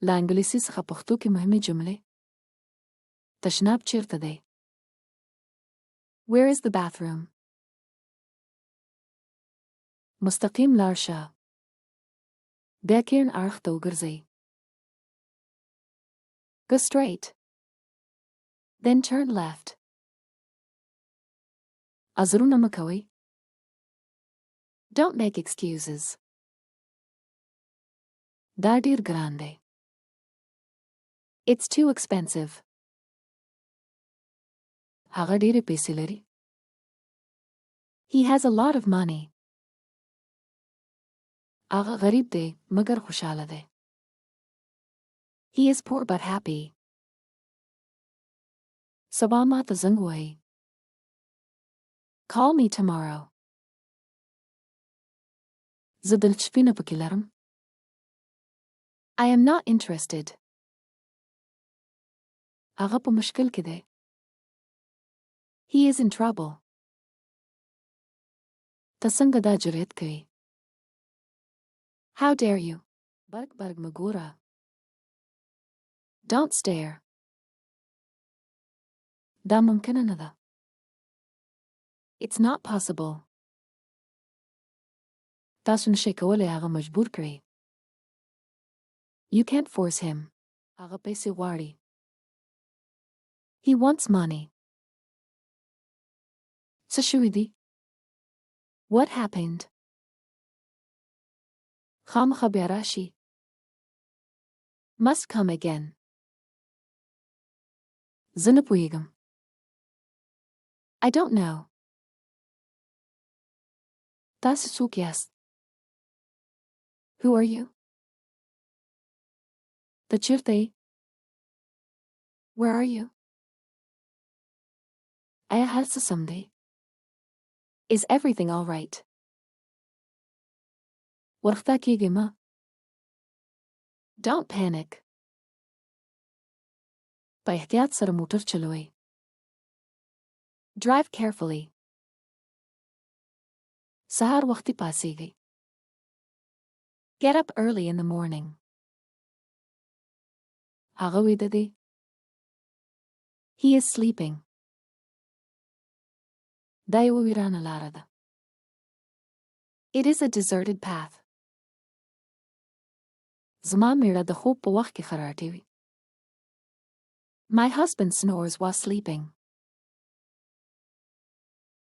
له انګلیسي څخه پښتو کې مهمې جملې. تشناب چیرته دی؟ Where is the bathroom? مستقیم لاړ شه. بیا کیڼ اړخ ته وګرځئ. Go straight. Then turn left. عذرونه مه کوئ. Don't make excuses. دا ډیر ګران دی. It's too expensive. هغه ډیرې پیسې لري. He has a lot of money. هغه غریب دی مګر خوشحاله دی. He is poor but happy. سبا ما ته زنګ ووهئ. Call me tomorrow. زه دلچسپي نه پکې لرم. I am not interested. هغه په مشکل کې دی. He is in trouble. ته څنګه دا جرئت کوي؟ How dare you? برګ برګ مه ګوره. Don't stare. دا ممکنه نه ده. It's not possible. تاسو نشئ کولی هغه مجبور کړئ. You can't force him. هغه پیسې غواړي. He wants money. څه شوي دي؟ What happened? خامخا بیا راشي. Must come again. زه نه پوهیږم. I don't know. تاسو څوک یاست؟ Who are you? ته چیرته یې؟ Where are you? آیا هر څه سم دی؟ Is everything all right? ورختا کیږئ مه. Don't panic. په احتیاط سره موټر چلوئ. Drive carefully. سهار وختي پاسیږئ. Get up early in the morning. هغه ویده دی. He is sleeping. دا یوه ویرانه لاره ده. It is a deserted path. زما میړه د خوب په وخت کې خراټې وي. My husband snores while sleeping.